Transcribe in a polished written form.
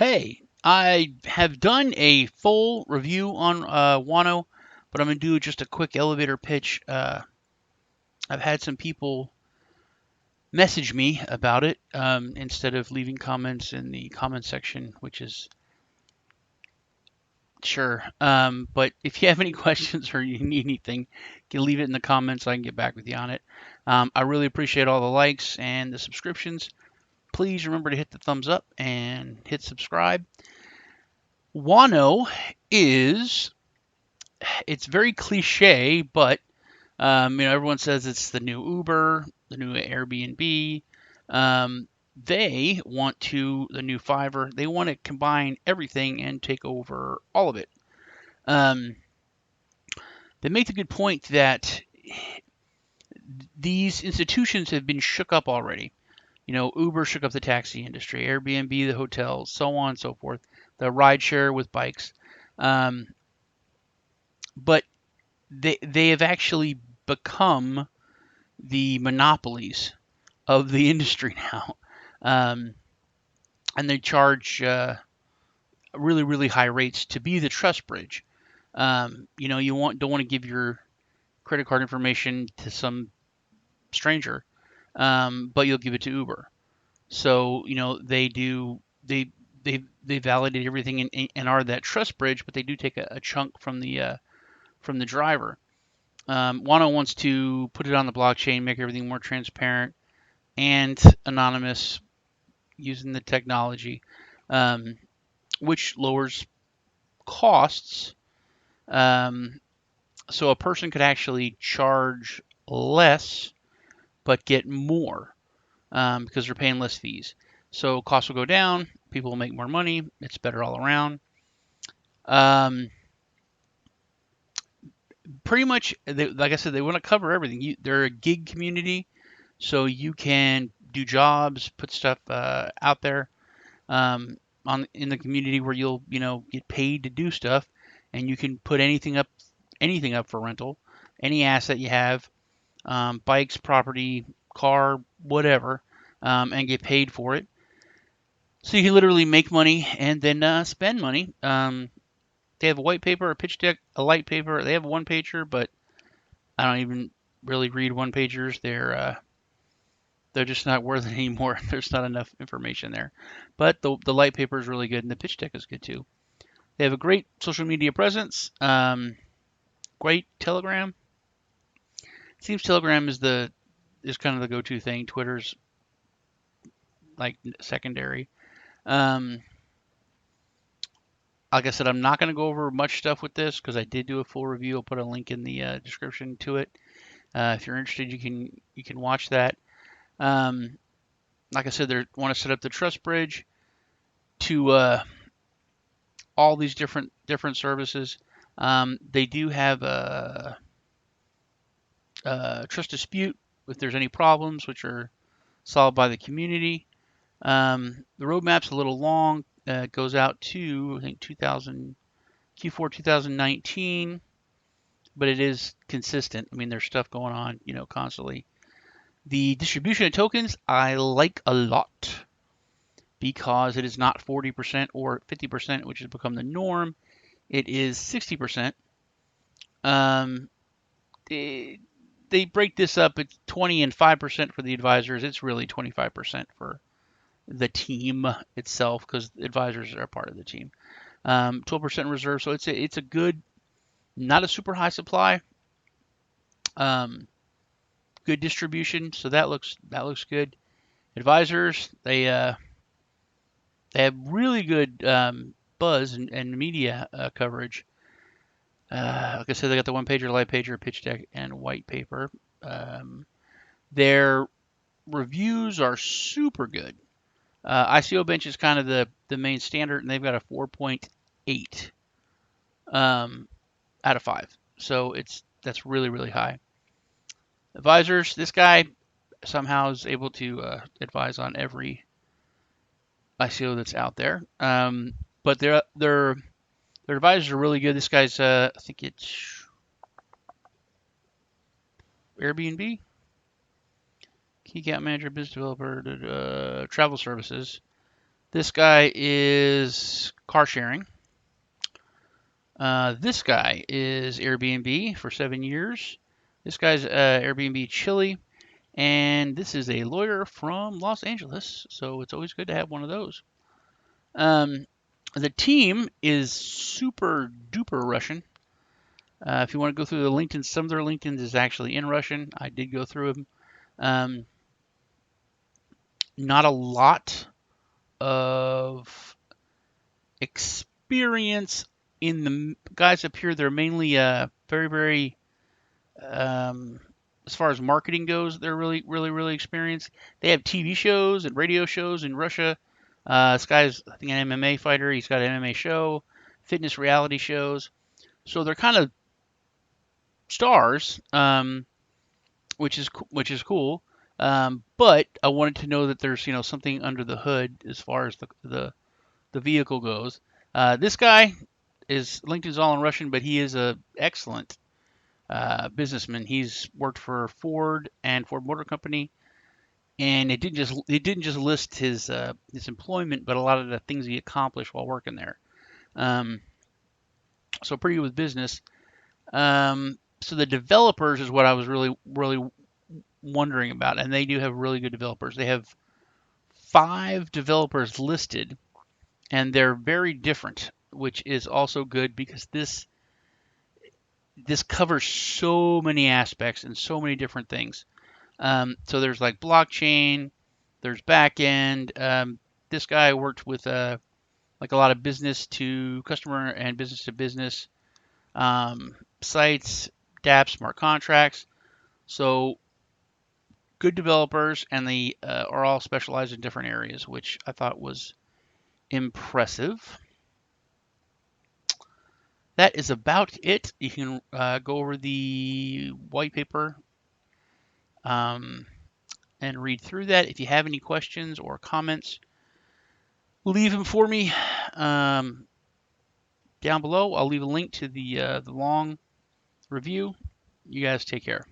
Hey, I have done a full review on Wono, but I'm going to do just a quick elevator pitch. I've had some people message me about it instead of leaving comments in the comment section, which is sure. But if you have any questions or you need anything, you can leave it in the comments. I can get back with you on it. I really appreciate all the likes and the subscriptions. Please remember to hit the thumbs up and hit subscribe. Wano is it's very cliche, but everyone says it's the new Uber, the new Airbnb. They want to the new Fiverr. They want to combine everything and take over all of it. Um, they make the good point that these institutions have been shook up already. Uber shook up the taxi industry, Airbnb the hotels, so on and so forth. The rideshare with bikes, um, but they have actually become the monopolies of the industry now, um, and they charge really really high rates to be the trust bridge. You don't want to give your credit card information to some stranger, but you'll give it to Uber. So they validate everything and are that trust bridge, but they do take a chunk from the driver. Wano wants to put it on the blockchain, make everything more transparent and anonymous using the technology, um, which lowers costs. Um, so a person could actually charge less but get more because they're paying less fees. So costs will go down, people will make more money, it's better all around. Um, Pretty much, like I said, they want to cover everything. They're a gig community, so you can do jobs, put stuff out there in the community where you'll get paid to do stuff, and you can put anything up for rental, any asset you have, bikes, property, car, whatever, and get paid for it. So you can literally make money and then spend money. They have a white paper, a pitch deck, a light paper. They have a one pager, but I don't even really read one pagers. They're just not worth it anymore. There's not enough information there. But the light paper is really good, and the pitch deck is good too. They have a great social media presence. Great Telegram. It seems Telegram is kind of the go-to thing. Twitter's like secondary. Um, like I said, I'm not going to go over much stuff with this because I did do a full review. I'll put a link in the description to it. If you're interested, you can watch that. Um, like I said, they want to set up the trust bridge to all these different services. They do have a trust dispute if there's any problems, which are solved by the community. The roadmap's a little long. It goes out to I think Q4 2019, but it is consistent. I mean, there's stuff going on, constantly. The distribution of tokens I like a lot because it is not 40% or 50%, which has become the norm. It is 60%. Um, they break this up at 20 and 5% for the advisors. It's really 25% for the team itself because advisors are part of the team. 12% reserve, so it's a good, not a super high supply. Good distribution, so that looks good. Advisors, they have really good buzz and media coverage. Like I said, they got the one pager, light pager, pitch deck, and white paper. Their reviews are super good. ICO Bench is kind of the main standard, and they've got a 4.8 out of 5. So that's really really high. Advisors, this guy somehow is able to advise on every ICO that's out there. But their advisors are really good. This guy's I think it's Airbnb, key account manager, business developer, travel services. This guy is car sharing. This guy is Airbnb for 7 years. This guy's Airbnb Chile. And this is a lawyer from Los Angeles, so it's always good to have one of those. Um, the team is super duper Russian. If you want to go through the LinkedIn, some of their LinkedIn's is actually in Russian. I did go through them. Um, not a lot of experience in the guys up here. They're mainly very, very, um, as far as marketing goes, they're really, really, really experienced. They have TV shows and radio shows in Russia. This guy's, I think, an MMA fighter. He's got an MMA show, fitness reality shows. So they're kind of stars, which is cool. But I wanted to know that there's something under the hood as far as the vehicle goes. This guy is LinkedIn's all in Russian, but he is a excellent businessman. He's worked for Ford and Ford Motor Company, and it didn't just list his employment, but a lot of the things he accomplished while working there. Um, so pretty good with business. So the developers is what I was really really wondering about, and they do have really good developers. They have 5 developers listed, and they're very different, which is also good because this covers so many aspects and so many different things. So there's like blockchain, there's backend. This guy worked with like a lot of business to customer and business to business sites, dApps, smart contracts. So good developers, and they are all specialized in different areas, which I thought was impressive. That is about it. You can go over the white paper um, and read through that. If you have any questions or comments, leave them for me um, down below. I'll leave a link to the long review. You guys take care.